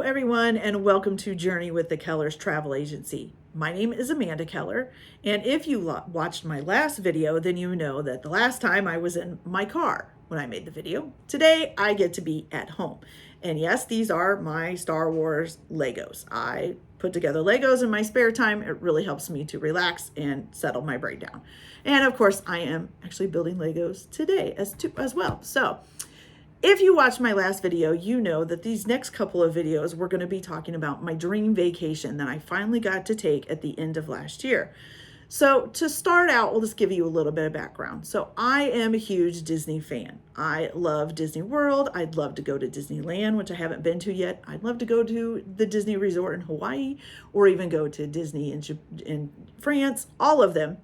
Hello, everyone, and welcome to Journey with the Kellers Travel Agency. My name is Amanda Keller, and if you watched my last video, then you know that the last time I was in my car when I made the video. Today, I get to be at home. And yes, these are my Star Wars Legos. I put together Legos in my spare time. It really helps me to relax and settle my brain down. And of course, I am actually building Legos today as well. So, if you watched my last video, you know that these next couple of videos, we're going to be talking about my dream vacation that I finally got to take at the end of last year. So to start out, we'll just give you a little bit of background. So I am a huge Disney fan. I love Disney World. I'd love to go to Disneyland, which I haven't been to yet. I'd love to go to the Disney Resort in Hawaii, or even go to Disney in France, all of them.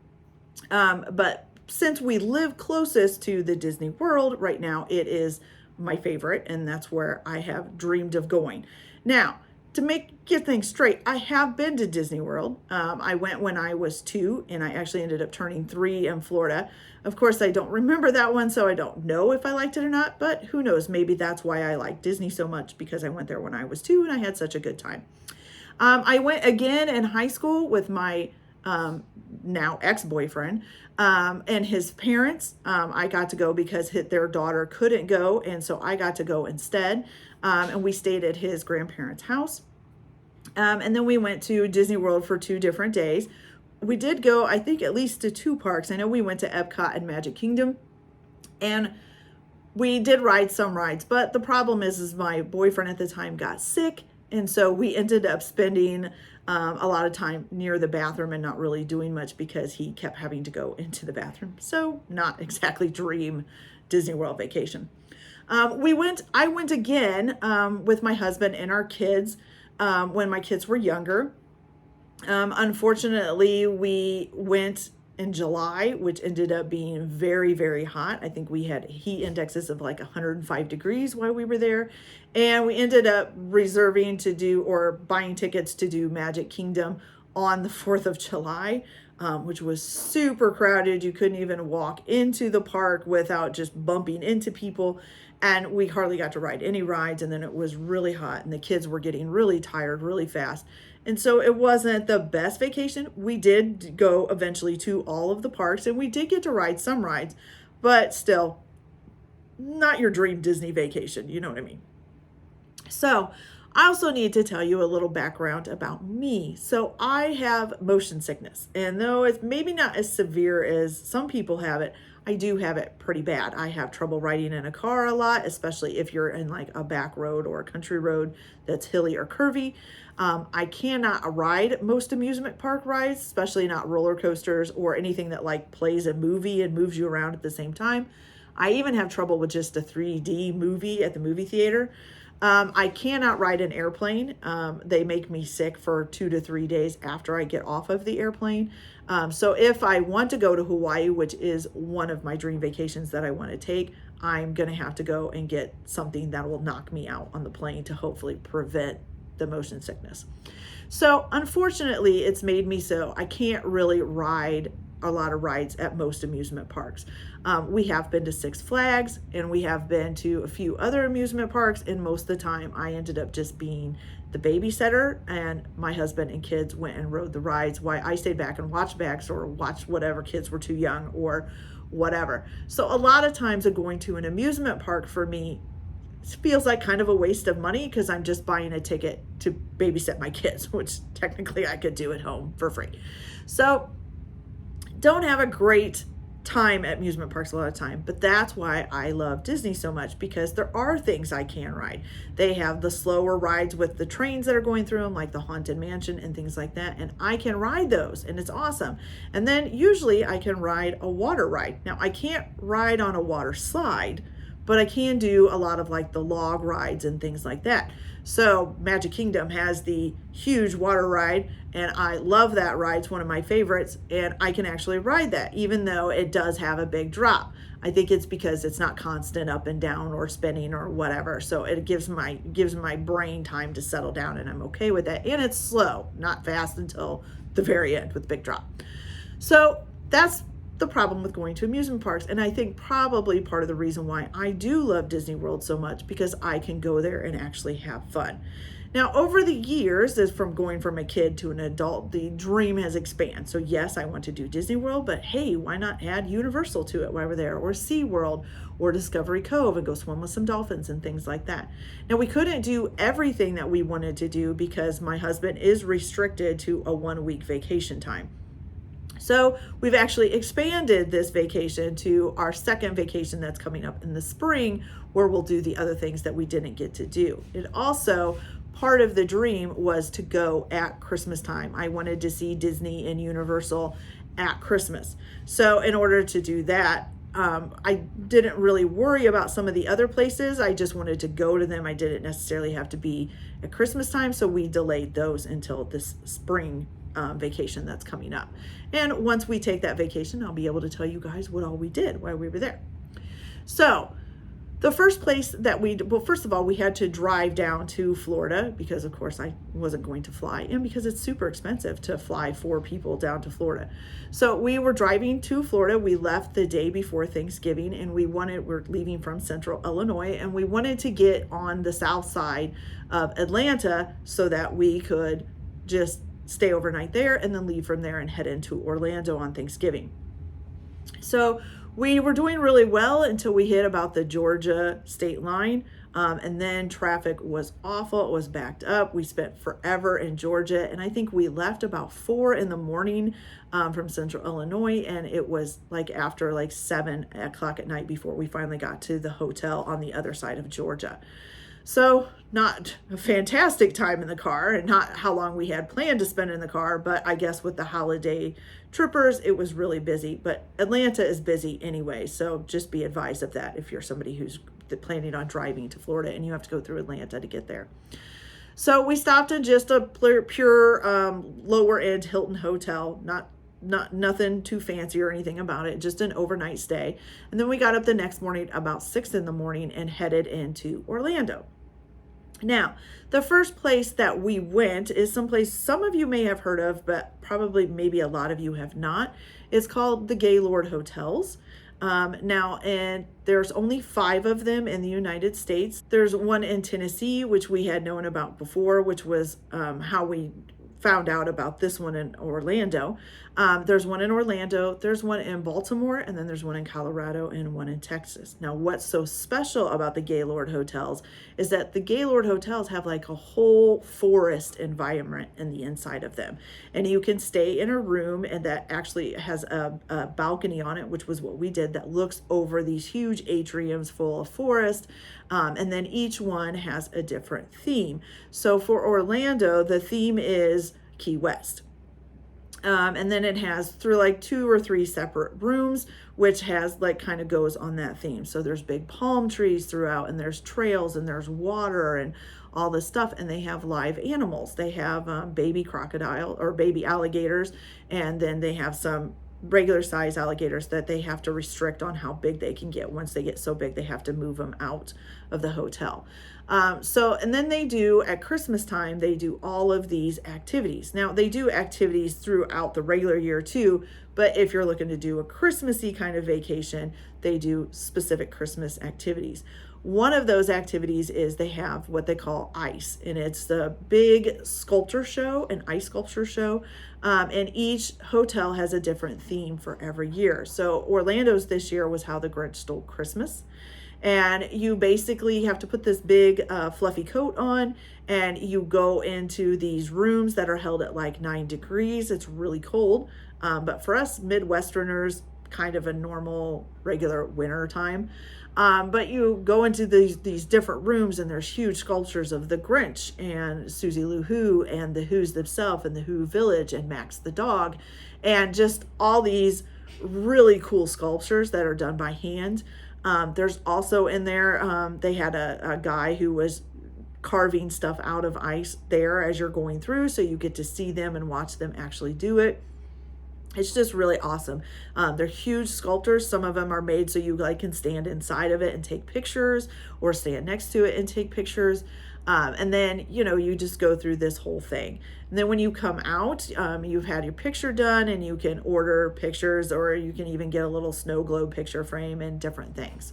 But since we live closest to the Disney World right now, it is my favorite, and that's where I have dreamed of going. Now, to get things straight, I have been to Disney World. I went when I was 2, and I actually ended up turning 3 in Florida. Of course, I don't remember that one, so I don't know if I liked it or not, but who knows? Maybe that's why I like Disney so much, because I went there when I was 2 and I had such a good time. I went again in high school with my now ex-boyfriend and his parents. I got to go because their daughter couldn't go, and so I got to go instead. And we stayed at his grandparents' house. And then we went to Disney World for 2 different days. We did go, I think, at least to 2 parks. I know we went to Epcot and Magic Kingdom, and we did ride some rides. But the problem is my boyfriend at the time got sick, and so we ended up spending a lot of time near the bathroom and not really doing much because he kept having to go into the bathroom. So not exactly dream Disney World vacation. I went again with my husband and our kids when my kids were younger. Unfortunately, we went in July, which ended up being very, very hot. I think we had heat indexes of like 105 degrees while we were there. And we ended up reserving to do, or buying tickets to do, Magic Kingdom on the 4th of July, which was super crowded. You couldn't even walk into the park without just bumping into people. And we hardly got to ride any rides. And then it was really hot, and the kids were getting really tired really fast. And so it wasn't the best vacation. We did go eventually to all of the parks, and we did get to ride some rides, but still not your dream Disney vacation. You know what I mean? So I also need to tell you a little background about me. So I have motion sickness, and though it's maybe not as severe as some people have it, I do have it pretty bad. I have trouble riding in a car a lot, especially if you're in like a back road or a country road that's hilly or curvy. I cannot ride most amusement park rides, especially not roller coasters or anything that like plays a movie and moves you around at the same time. I even have trouble with just a 3D movie at the movie theater. I cannot ride an airplane. They make me sick for 2 to 3 days after I get off of the airplane. So if I want to go to Hawaii, which is one of my dream vacations that I want to take, I'm going to have to go and get something that will knock me out on the plane to hopefully prevent the motion sickness. So unfortunately, it's made me so I can't really ride a lot of rides at most amusement parks. We have been to Six Flags, and we have been to a few other amusement parks, and most of the time I ended up just being the babysitter, and my husband and kids went and rode the rides while I stayed back and watched bags or watched whatever, kids were too young or whatever. So a lot of times going to an amusement park for me feels like kind of a waste of money, because I'm just buying a ticket to babysit my kids, which technically I could do at home for free. So don't have a great time at amusement parks a lot of time, but that's why I love Disney so much, because there are things I can ride. They have the slower rides with the trains that are going through them, like the Haunted Mansion and things like that, and I can ride those, and it's awesome. And then usually I can ride a water ride. Now I can't ride on a water slide, but I can do a lot of like the log rides and things like that. So Magic Kingdom has the huge water ride, and I love that ride. It's one of my favorites, and I can actually ride that, even though it does have a big drop. I think it's because it's not constant up and down or spinning or whatever. So it gives my brain time to settle down, and I'm okay with that. And it's slow, not fast until the very end with big drop. So that's the problem with going to amusement parks. And I think probably part of the reason why I do love Disney World so much, because I can go there and actually have fun. Now, over the years, as from going from a kid to an adult, the dream has expanded. So yes, I want to do Disney World, but hey, why not add Universal to it while we're there, or SeaWorld, or Discovery Cove, and go swim with some dolphins and things like that. Now, we couldn't do everything that we wanted to do because my husband is restricted to a 1-week vacation time. So we've actually expanded this vacation to our second vacation that's coming up in the spring, where we'll do the other things that we didn't get to do. It also, part of the dream was to go at Christmas time. I wanted to see Disney and Universal at Christmas. So in order to do that, I didn't really worry about some of the other places. I just wanted to go to them. I didn't necessarily have to be at Christmas time. So we delayed those until this spring vacation that's coming up. And once we take that vacation, I'll be able to tell you guys what all we did while we were there. So the first place that well, first of all, we had to drive down to Florida because, of course, I wasn't going to fly, and because it's super expensive to fly 4 people down to Florida. So we were driving to Florida. We left the day before Thanksgiving, and we're leaving from Central Illinois, and we wanted to get on the south side of Atlanta so that we could just stay overnight there and then leave from there and head into Orlando on Thanksgiving. So we were doing really well until we hit about the Georgia state line. And then traffic was awful. It was backed up. We spent forever in Georgia. And I think we left about 4 a.m. From Central Illinois. And it was like after like 7 o'clock at night before we finally got to the hotel on the other side of Georgia. So not a fantastic time in the car, and not how long we had planned to spend in the car, but I guess with the holiday trippers, it was really busy. But Atlanta is busy anyway, so just be advised of that if you're somebody who's planning on driving to Florida and you have to go through Atlanta to get there. So we stopped in just a pure lower end Hilton hotel, nothing too fancy or anything about it, just an overnight stay. And then we got up the next morning about 6 a.m. and headed into Orlando. Now, the first place that we went is someplace some of you may have heard of, but probably maybe a lot of you have not. It's called the Gaylord Hotels. Now, and there's only 5 of them in the United States. There's one in Tennessee, which we had known about before, which was how we found out about this one in Orlando. There's one in Orlando, there's one in Baltimore, and then there's one in Colorado and one in Texas. Now, what's so special about the Gaylord Hotels is that the Gaylord Hotels have like a whole forest environment in the inside of them. And you can stay in a room and that actually has a balcony on it, which was what we did, that looks over these huge atriums full of forest. And then each one has a different theme. So for Orlando, the theme is Key West. And then it has through like 2 or 3 separate rooms, which has like kind of goes on that theme. So there's big palm trees throughout, and there's trails, and there's water and all this stuff. And they have live animals. They have baby crocodile or baby alligators. And then they have some regular size alligators that they have to restrict on how big they can get. Once they get so big, they have to move them out of the hotel. And then they do at Christmas time, they do all of these activities. Now they do activities throughout the regular year too, but if you're looking to do a Christmassy kind of vacation, they do specific Christmas activities. One of those activities is they have what they call ICE, and it's the big sculpture show, an ice sculpture show. And each hotel has a different theme for every year. So Orlando's this year was How the Grinch Stole Christmas. And you basically have to put this big fluffy coat on, and you go into these rooms that are held at like 9 degrees. It's really cold. But for us Midwesterners, kind of a normal, regular winter time. But you go into these different rooms, and there's huge sculptures of the Grinch and Susie Lou Who and the Who's themselves and the Who Village and Max the dog, and just all these really cool sculptures that are done by hand. There's also in there, they had a guy who was carving stuff out of ice there as you're going through, so you get to see them and watch them actually do it. It's just really awesome. They're huge sculptures. Some of them are made so you like can stand inside of it and take pictures, or stand next to it and take pictures. And then, you just go through this whole thing. And then when you come out, you've had your picture done, and you can order pictures, or you can even get a little snow globe picture frame and different things.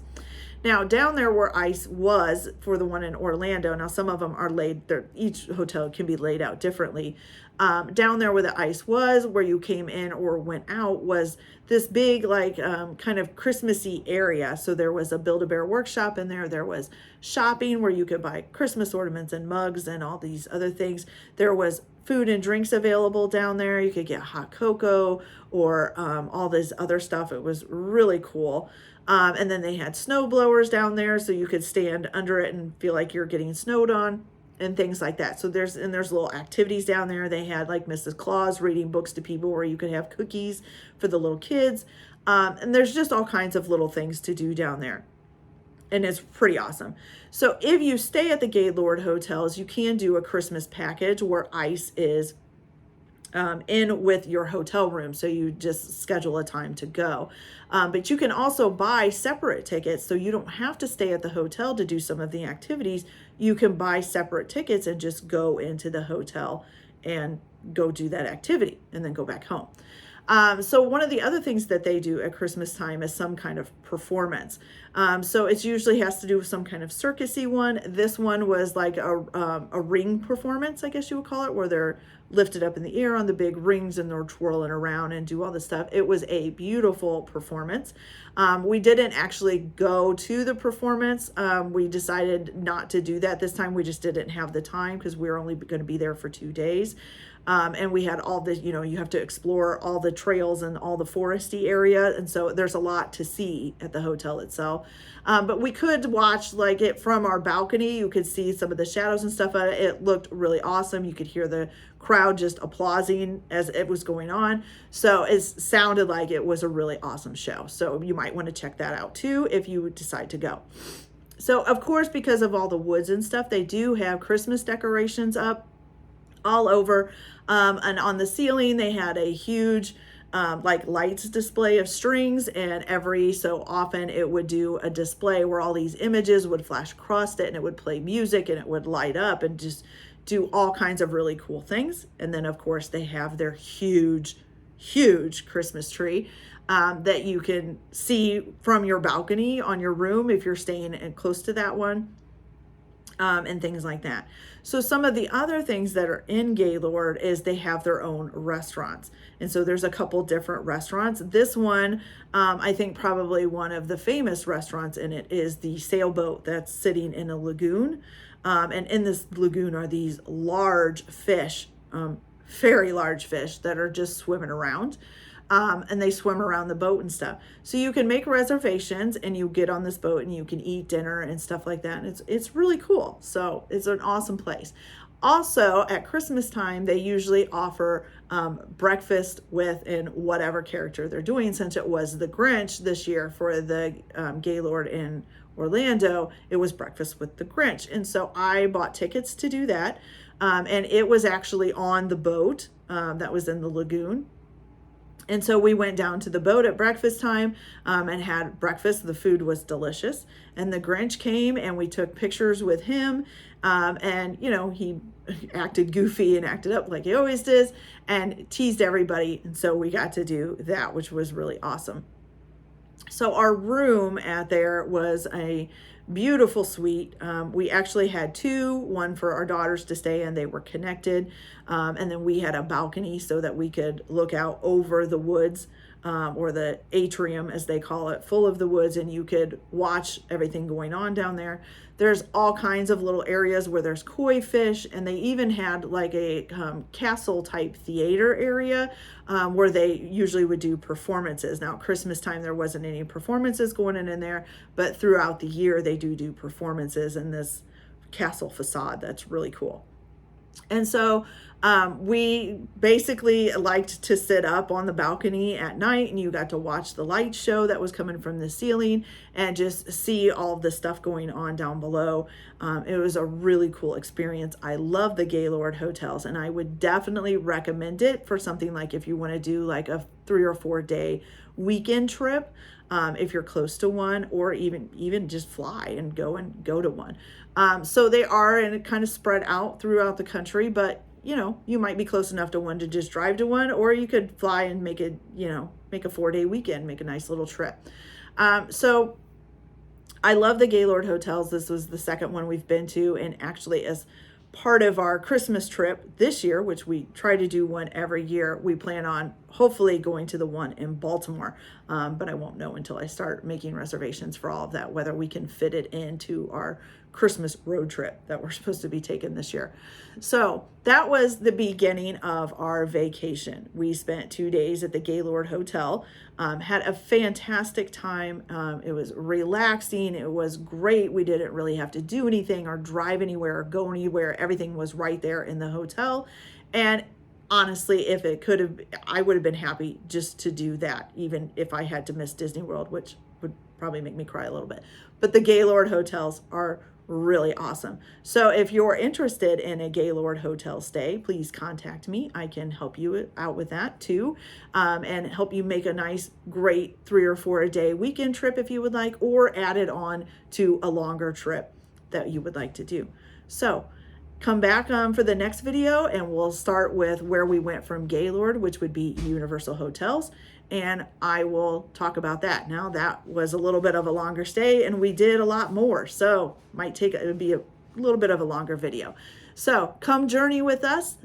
Now, down there where ice was for the one in Orlando, now some of them are laid there, each hotel can be laid out differently. Down there where the ice was, where you came in or went out, was this big, like, kind of Christmassy area. So there was a Build-A-Bear workshop in there. There was shopping where you could buy Christmas ornaments and mugs and all these other things. There was food and drinks available down there. You could get hot cocoa or all this other stuff. It was really cool. And then they had snow blowers down there, so you could stand under it and feel like you're getting snowed on and things like that. So there's little activities down there. They had like Mrs. Claus reading books to people where you could have cookies for the little kids. And there's just all kinds of little things to do down there. And it's pretty awesome. So if you stay at the Gaylord hotels, you can do a Christmas package where ice is in with your hotel room. So you just schedule a time to go. But you can also buy separate tickets. So you don't have to stay at the hotel to do some of the activities. You can buy separate tickets and just go into the hotel and go do that activity and then go back home. So one of the other things that they do at Christmas time is some kind of performance. So it usually has to do with some kind of circusy one. This one was like a ring performance, I guess you would call it, where they're lifted up in the air on the big rings and they're twirling around and do all this stuff. It was a beautiful performance. We didn't actually go to the performance. We decided not to do that this time. We just didn't have the time because we were only going to be there for 2 days. And we had all the, you have to explore all the trails and all the foresty area. And so there's a lot to see at the hotel itself. But we could watch like it from our balcony. You could see some of the shadows and stuff. It looked really awesome. You could hear the crowd just applauding as it was going on. So it sounded like it was a really awesome show. So you might want to check that out too if you decide to go. So of course, because of all the woods and stuff, they do have Christmas decorations up all over. And on the ceiling, they had a huge like lights display of strings, and every so often it would do a display where all these images would flash across it, and it would play music and it would light up and just do all kinds of really cool things. And then of course they have their huge Christmas tree that you can see from your balcony on your room if you're staying close to that one. And things like that. So some of the other things that are in Gaylord is they have their own restaurants. And so there's a couple different restaurants. This one, I think probably one of the famous restaurants in it is the sailboat that's sitting in a lagoon. And in this lagoon are these large fish, very large fish that are just swimming around. And they swim around the boat and stuff. So you can make reservations and you get on this boat and you can eat dinner and stuff like that. And it's really cool. So it's an awesome place. Also at Christmas time, they usually offer breakfast with in whatever character they're doing. Since it was the Grinch this year for the Gaylord in Orlando, it was breakfast with the Grinch. And so I bought tickets to do that. And it was actually on the boat that was in the lagoon. And so we went down to the boat at breakfast time and had breakfast. The food was delicious. And the Grinch came and we took pictures with him. And, he acted goofy and acted up like he always does and teased everybody. And so we got to do that, which was really awesome. So our room at there was a beautiful suite. We actually had one for our daughters to stay in. They were connected. And then we had a balcony so that we could look out over the woods, or the atrium as they call it, full of the woods, and you could watch everything going on down there. There's all kinds of little areas where there's koi fish, and they even had like a castle type theater area where they usually would do performances. Now, at Christmas time, there wasn't any performances going in there, but throughout the year, they do performances in this castle facade. That's really cool. And so we basically liked to sit up on the balcony at night, and you got to watch the light show that was coming from the ceiling and just see all of the stuff going on down below. It was a really cool experience. I love the Gaylord hotels, and I would definitely recommend it for something like if you want to do like a 3 or 4 day weekend trip, if you're close to one, or even just fly and go to one. So they are and kind of spread out throughout the country, but you might be close enough to one to just drive to one, or you could fly and make it, make a 4-day weekend, make a nice little trip. So I love the Gaylord hotels. This was the second one we've been to, and actually as part of our Christmas trip this year, which we try to do one every year, we plan on hopefully going to the one in Baltimore. But I won't know until I start making reservations for all of that, whether we can fit it into our Christmas road trip that we're supposed to be taking this year. So that was the beginning of our vacation. We spent 2 days at the Gaylord Hotel, had a fantastic time. It was relaxing. It was great. We didn't really have to do anything or drive anywhere or go anywhere. Everything was right there in the hotel. And honestly, if it could have, I would have been happy just to do that, even if I had to miss Disney World, which would probably make me cry a little bit. But the Gaylord hotels are really awesome. So if you're interested in a Gaylord hotel stay, please contact me. I can help you out with that too, and help you make a nice, great 3 or 4 a day weekend trip if you would like, or add it on to a longer trip that you would like to do. So come back for the next video, and we'll start with where we went from Gaylord, which would be Universal Hotels, and I will talk about that. Now that was a little bit of a longer stay, and we did a lot more, so it would be a little bit of a longer video. So come journey with us.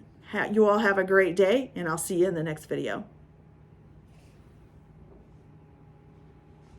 You all have a great day, and I'll see you in the next video.